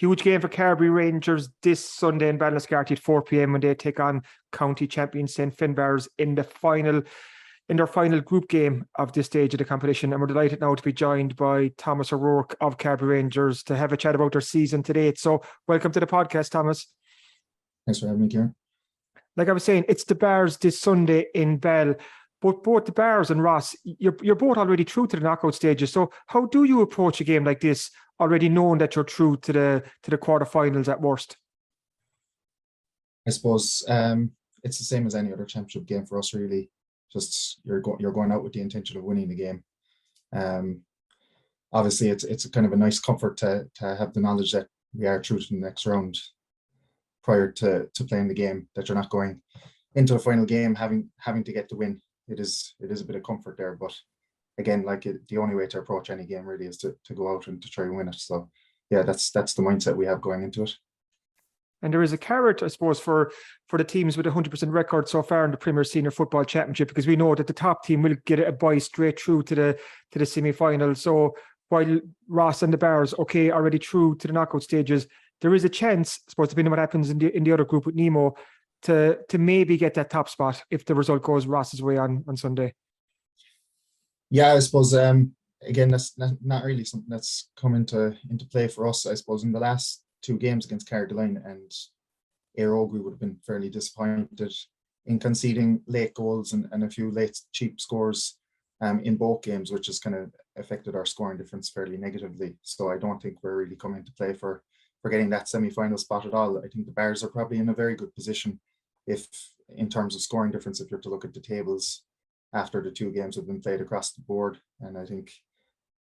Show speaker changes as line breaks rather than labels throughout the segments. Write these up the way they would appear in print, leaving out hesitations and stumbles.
Huge game for Carbery Rangers this Sunday in Ballinascarthy at 4 p.m. when they take on county champion St. Finbarrs in their final group game of this stage of the competition. And we're delighted now to be joined by Thomas O'Rourke of Carbery Rangers to have a chat about their season to date. So welcome to the podcast, Thomas.
Thanks for having me, Kieran.
Like I was saying, it's the Barrs this Sunday in Bell. But both the Barrs and Ross, you're both already through to the knockout stages. So how do you approach a game like this, already knowing that you're through to the quarterfinals at worst?
I suppose it's the same as any other championship game for us, really. Just you're going out with the intention of winning the game. Obviously, it's a kind of a nice comfort to have the knowledge that we are through to the next round prior to playing the game. That you're not going into a final game having to get the win. It is a bit of comfort there, but again, the only way to approach any game really is to go out and to try and win it. So yeah, that's the mindset we have going into it.
And there is a carrot, I suppose, for the teams with a 100% record so far in the Premier Senior Football Championship, because we know that the top team will get a bye straight through to the semi-final. So while Ross and the Barrs, already through to the knockout stages, there is a chance, I suppose, depending on what happens in the other group with Nemo, to maybe get that top spot if the result goes Ross's way on Sunday.
Yeah, I suppose again, that's not really something that's come into play for us. I suppose in the last two games against Carrigaline and Airog, we would have been fairly disappointed in conceding late goals and a few late cheap scores in both games, which has kind of affected our scoring difference fairly negatively. So I don't think we're really coming to play for getting that semi-final spot at all. I think the Barrs are probably in a very good position if in terms of scoring difference, if you're to look at the tables after the two games have been played across the board. And I think,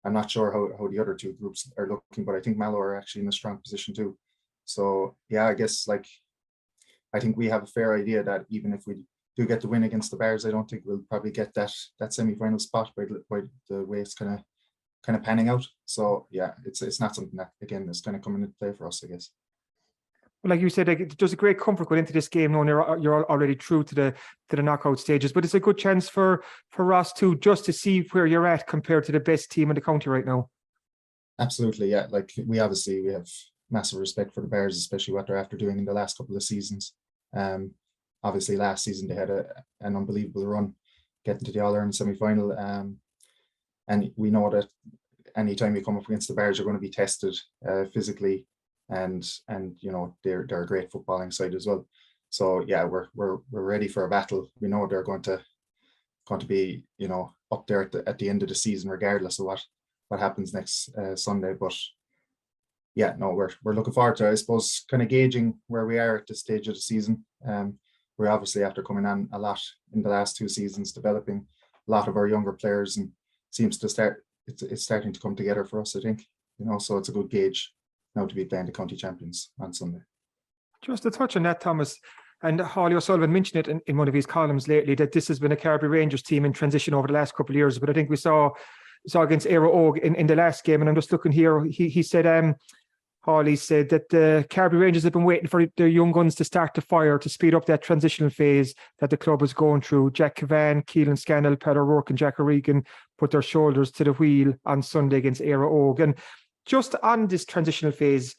I'm not sure how the other two groups are looking, but I think Mallow are actually in a strong position too. So yeah, I guess I think we have a fair idea that even if we do get the win against the Barrs, I don't think we'll probably get that semi-final spot by the way it's kind of panning out. So yeah, it's not something that again is kind of coming into play for us, I guess.
Well, like you said, there's a great comfort going into this game knowing you're already through to the knockout stages. But it's a good chance for Ross too, just to see where you're at compared to the best team in the county right now. Absolutely,
yeah. We have massive respect for the Barrs, especially what they're after doing in the last couple of seasons. Obviously, last season they had an unbelievable run, getting to the All-Ireland semi-final. And we know that anytime you come up against the Barrs, you're going to be tested physically. And they're a great footballing side as well. So yeah, we're ready for a battle. We know they're going to be up there at the end of the season, regardless of what happens next Sunday. But yeah, no, we're looking forward to, I suppose, kind of gauging where we are at this stage of the season. We're obviously after coming on a lot in the last two seasons, developing a lot of our younger players, and seems to start. It's starting to come together for us, I think. So it's a good gauge now to be playing the county champions on Sunday.
Just to touch on that, Thomas, and Hawley O'Sullivan mentioned it in one of his columns lately, that this has been a Carbery Rangers team in transition over the last couple of years. But I think we saw against Éire Óg in the last game, and I'm just looking here. He said, Hawley said that the Carbery Rangers have been waiting for their young guns to start to fire to speed up that transitional phase that the club is going through. Jack Cavan, Keelan Scannell, Pat O'Rourke and Jack O'Regan put their shoulders to the wheel on Sunday against Éire Óg. And just on this transitional phase,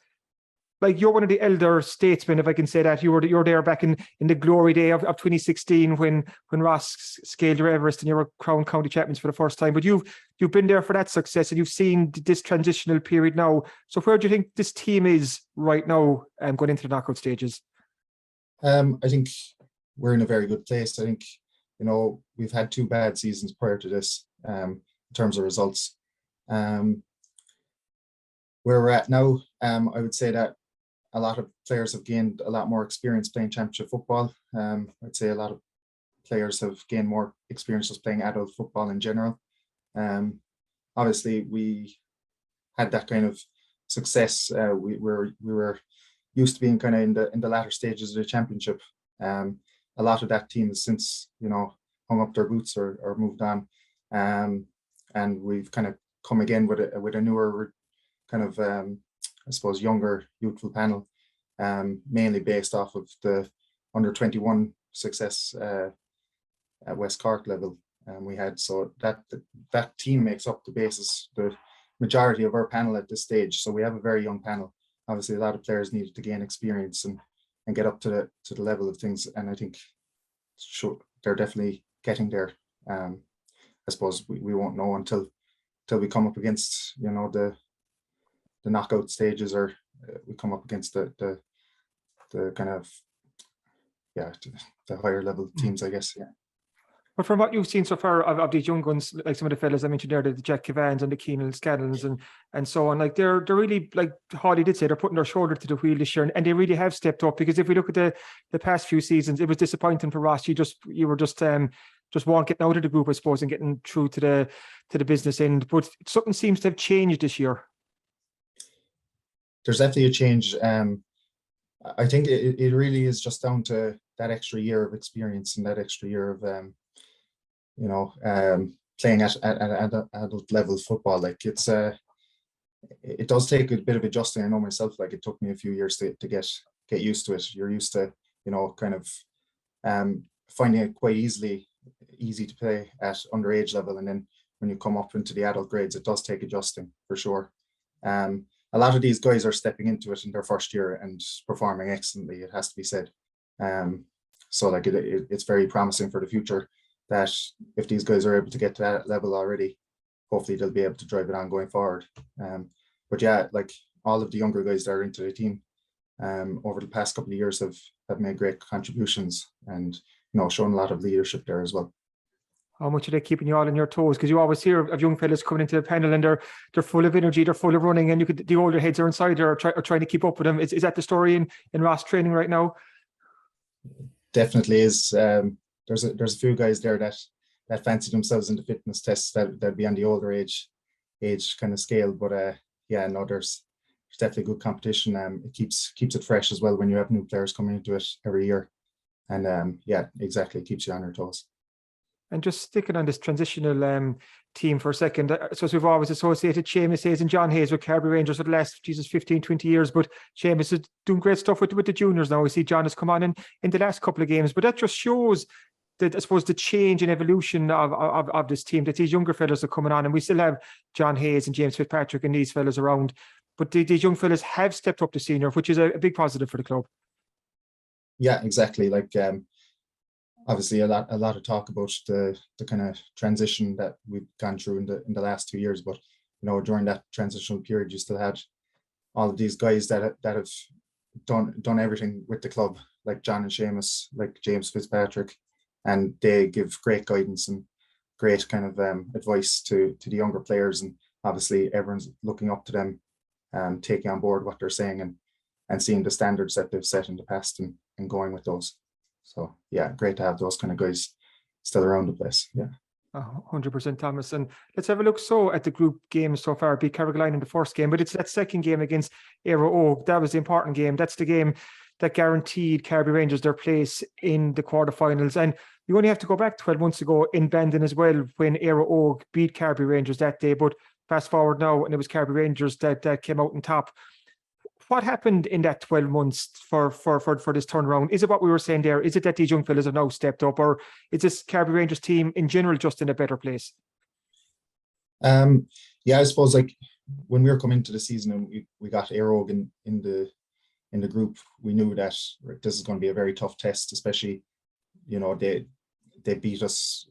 you're one of the elder statesmen, if I can say that. You're there back in the glory day of 2016 when Ross scaled your Everest and you were crowned county champions for the first time. But you've been there for that success and you've seen this transitional period now. So where do you think this team is right now going into the knockout stages?
I think we're in a very good place. I think, we've had two bad seasons prior to this in terms of results. Where we're at now, I would say that a lot of players have gained a lot more experience playing championship football. I'd say a lot of players have gained more experience just playing adult football in general. Obviously, we had that kind of success. We were used to being kind of in the latter stages of the championship. A lot of that team has since hung up their boots or moved on, and we've kind of come again with a newer kind of I suppose younger youthful panel, mainly based off of the under 21 success at West Cork level we had. So that team makes up the majority of our panel at this stage. So we have a very young panel obviously a lot of players needed to gain experience and get up to the level of things. And I think they're definitely getting there. I suppose we won't know until we come up against, you know, the knockout stages, or we come up against the kind of, yeah, the higher level teams, I guess. Yeah.
But from what you've seen so far of these young guns, like some of the fellas I mentioned there, the Jack Cavans and the Keenan Scannons and so on, like they're really, like Holly did say, they're putting their shoulder to the wheel this year, and they really have stepped up. Because if we look at the past few seasons, it was disappointing for Ross. You were just weren't getting out of the group, I suppose, and getting through to the business end. But something seems to have changed this year.
There's definitely a change. I think it really is just down to that extra year of experience and that extra year of you know, playing at adult level football. Like it does take a bit of adjusting. I know myself, like it took me a few years to get used to it. You're used to, you know, kind of finding it quite easy to play at underage level, and then when you come up into the adult grades, it does take adjusting for sure. A lot of these guys are stepping into it in their first year and performing excellently, it has to be said. So like it's very promising for the future, that if these guys are able to get to that level already, hopefully they'll be able to drive it on going forward. But yeah, like all of the younger guys that are into the team over the past couple of years have made great contributions, and, you know, shown a lot of leadership there as well.
How much are they keeping you all on your toes? Because you always hear of young fellas coming into the panel and they're full of energy, they're full of running, and the older heads are inside there are trying to keep up with them. Is that the story in Ross training right now?
Definitely is. There's a few guys there that fancy themselves in the fitness tests that'd be on the older age kind of scale. But yeah, no, there's definitely good competition. It keeps it fresh as well when you have new players coming into it every year. And yeah, exactly, keeps you on your toes.
And just sticking on this transitional team for a second, so we've always associated Seamus Hayes and John Hayes with Carbery Rangers for the last 15, 20 years, but Seamus is doing great stuff with the juniors now. We see John has come on in the last couple of games, but that just shows that, I suppose, the change and evolution of this team, that these younger fellas are coming on, and we still have John Hayes and James Fitzpatrick and these fellas around, but these young fellas have stepped up to senior, which is a big positive for the club. Yeah,
exactly. Like obviously a lot of talk about the kind of transition that we've gone through in the last 2 years, but, you know, during that transitional period, you still had all of these guys that have done everything with the club, like John and Seamus, like James Fitzpatrick, and they give great guidance and great kind of advice to the younger players, and obviously everyone's looking up to them, taking on board what they're saying and seeing the standards that they've set in the past and going with those. So yeah, great to have those kind of guys still around the place. Yeah.
100%, Thomas. And let's have a look at the group games so far. Beat Carrigaline in the first game, but it's that second game against Éire Óg. That was the important game. That's the game that guaranteed Carbery Rangers their place in the quarterfinals. And you only have to go back 12 months ago in Bandon as well, when Éire Óg beat Carbery Rangers that day. But fast forward now, and it was Carbery Rangers that came out on top. What happened in that 12 months for this turnaround? Is it what we were saying there? Is it that these young fellas have now stepped up, or is this Carbery Rangers team in general just in a better place?
Yeah, I suppose, like, when we were coming into the season and we got Éire Óg in the group, we knew that this is going to be a very tough test, especially, you know, they beat us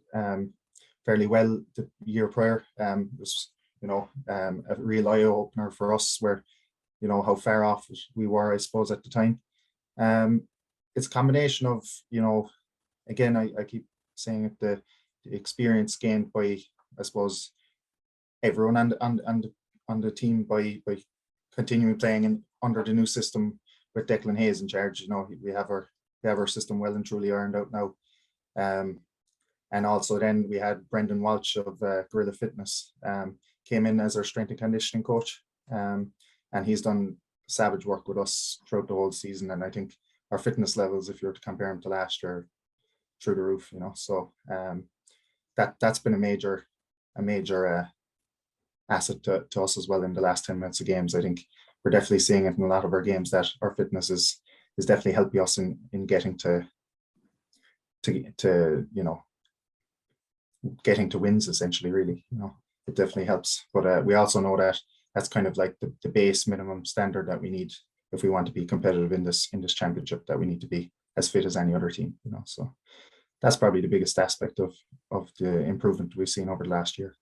fairly well the year prior. It was, you know, a real eye opener for us, where, you know, how far off we were, I suppose, at the time. It's a combination of, you know, again, I keep saying it, the experience gained by, I suppose, everyone on the team by continuing playing under the new system with Declan Hayes in charge. You know, we have our system well and truly ironed out now. And also then we had Brendan Walsh of Gorilla Fitness came in as our strength and conditioning coach. And he's done savage work with us throughout the whole season. And I think our fitness levels, if you were to compare them to last year, through the roof, you know. So that's been a major asset to us as well in the last 10 minutes of games. I think we're definitely seeing it in a lot of our games, that our fitness is definitely helping us in getting to you know, getting to wins, essentially, really. You know, it definitely helps. But we also know that that's kind of like the base minimum standard that we need if we want to be competitive in this championship, that we need to be as fit as any other team, you know. So that's probably the biggest aspect of the improvement we've seen over the last year.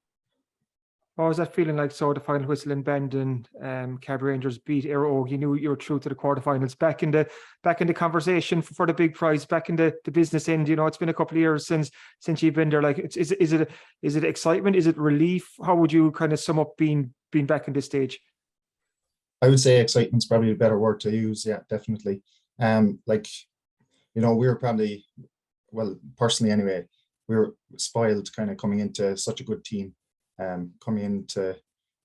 What was that feeling like? So the final whistle in Bandon, Carbery Rangers beat Éire Óg. You knew you were through to the quarterfinals. Back in the conversation for the big prize. Back in the business end. You know, it's been a couple of years since you've been there. Like, is it excitement? Is it relief? How would you kind of sum up being back in this stage?
I would say excitement's probably a better word to use. Yeah, definitely. Like, you know, we were probably, well, personally anyway, we were spoiled kind of coming into such a good team. Coming into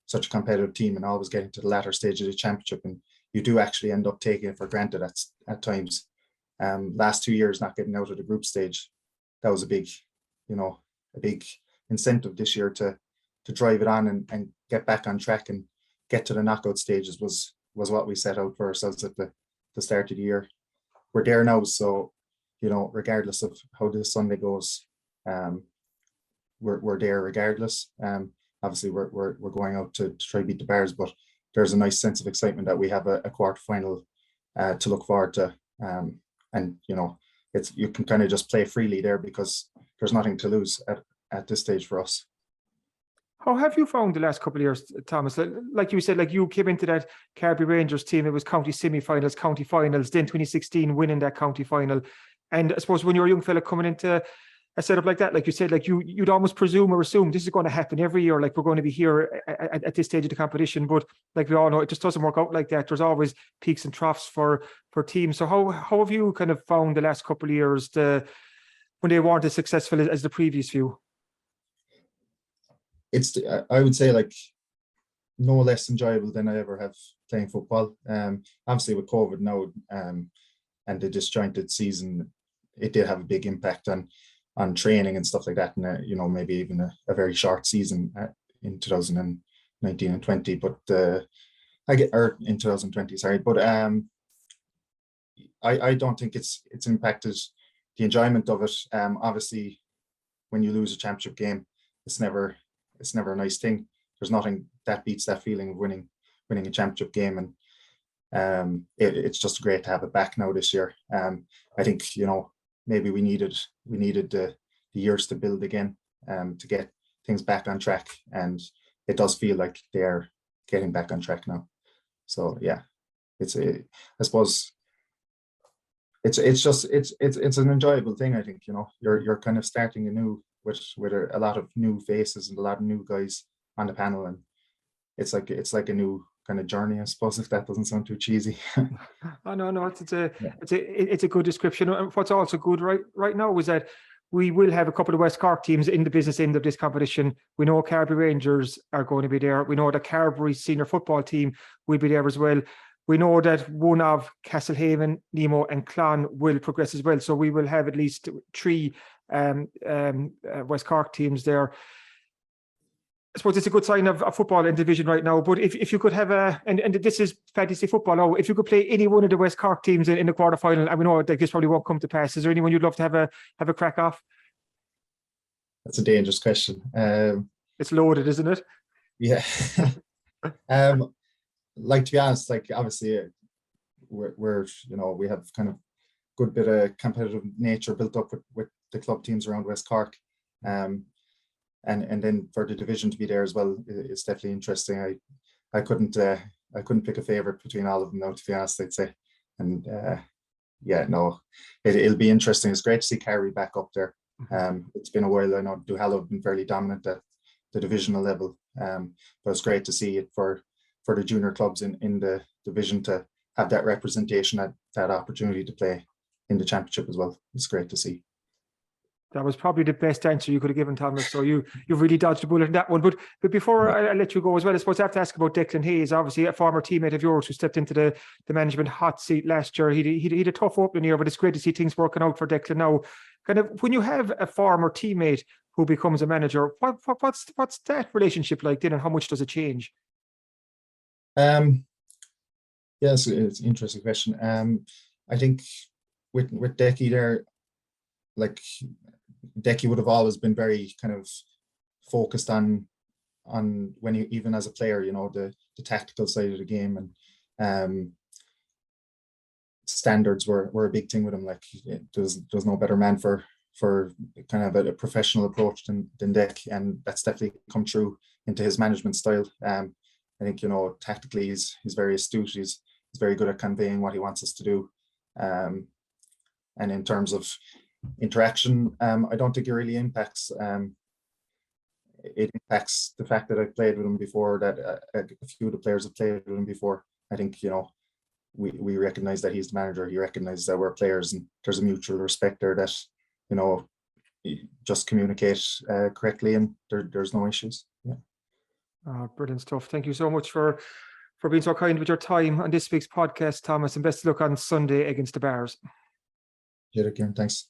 such a competitive team and always getting to the latter stage of the championship, and you do actually end up taking it for granted at times. Last 2 years not getting out of the group stage, that was a big incentive this year to drive it on and get back on track and get to the knockout stages was what we set out for ourselves at the start of the year. We're there now, so you know, regardless of how this Sunday goes, we're there regardless. Obviously we're going out to try beat the Bars, but there's a nice sense of excitement that we have a quarter final to look forward to. And you know, you can kind of just play freely there because there's nothing to lose at this stage for us.
How have you found the last couple of years, Thomas? Like you said, like you came into that Carbery Rangers team, it was county semi-finals, county finals, then 2016 winning that county final. And I suppose when you're a young fella coming into a setup like that, like you said, like you'd almost presume or assume this is going to happen every year. Like we're going to be here at this stage of the competition, but like we all know, it just doesn't work out like that. There's always peaks and troughs for teams. So how have you kind of found the last couple of years when they weren't as successful as the previous few?
I would say, like, no less enjoyable than I ever have playing football. Obviously with COVID now and the disjointed season, it did have a big impact on training and stuff like that, and you know, maybe even a very short season in 2019 and 20, but in 2020, sorry, but I don't think it's impacted the enjoyment of it. Obviously, when you lose a championship game, it's never a nice thing. There's nothing that beats that feeling of winning a championship game, and it's just great to have it back now this year. I think, you know, maybe we needed the years to build again, to get things back on track, and it does feel like they're getting back on track now. So yeah, I suppose it's an enjoyable thing. I think, you know, you're kind of starting anew with a lot of new faces and a lot of new guys on the panel, and it's like a new kind of journey, I suppose, if that doesn't sound too cheesy.
Oh, no, it's a good description. And what's also good right now is that we will have a couple of West Cork teams in the business end of this competition. We know Carbery Rangers are going to be there. We know the Carbery senior football team will be there as well. We know that one of Castlehaven, Nemo and Clon will progress as well. So we will have at least 3 West Cork teams there. I suppose it's a good sign of football in division right now. But if you could have and this is fantasy football now, if you could play any one of the West Cork teams in the quarterfinal, and we know that this probably won't come to pass, is there anyone you'd love to have a crack off?
That's a dangerous question.
It's loaded, isn't it?
Yeah. Like, to be honest, like, obviously we're you know, we have kind of good bit of competitive nature built up with the club teams around West Cork. And then for the division to be there as well, it's definitely interesting. I couldn't pick a favorite between all of them now, to be honest, I'd say. And yeah, no, it'll be interesting. It's great to see Carbery back up there. It's been a while. I know Duhallow have been fairly dominant at the divisional level, but it's great to see it for the junior clubs in the division to have that representation, that opportunity to play in the championship as well. It's great to see.
That was probably the best answer you could have given, Thomas. So you've really dodged a bullet in that one. But before I let you go as well, I suppose I have to ask about Declan Hayes, obviously a former teammate of yours who stepped into the management hot seat last year. He had a tough opening year, but it's great to see things working out for Declan now. Kind of when you have a former teammate who becomes a manager, what's that relationship like then, and how much does it change?
Yes, it's an interesting question. I think with Decky there, like, Decky would have always been very kind of focused on when he, even as a player, you know, the tactical side of the game, and standards were a big thing with him. Like there's no better man for kind of a professional approach than Dick, and that's definitely come through into his management style. I think, you know, tactically he's very astute. He's very good at conveying what he wants us to do. And in terms of interaction, I don't think it really impacts. It impacts the fact that I've played with him before, that a few of the players have played with him before. I think, you know, we recognize that he's the manager. He recognizes that we're players, and there's a mutual respect there that, you know, just communicate correctly, and there's no issues. Yeah.
Brilliant stuff. Thank you so much for being so kind with your time on this week's podcast, Thomas, and best of luck on Sunday against the Bars.
Yeah, Kieran, thanks.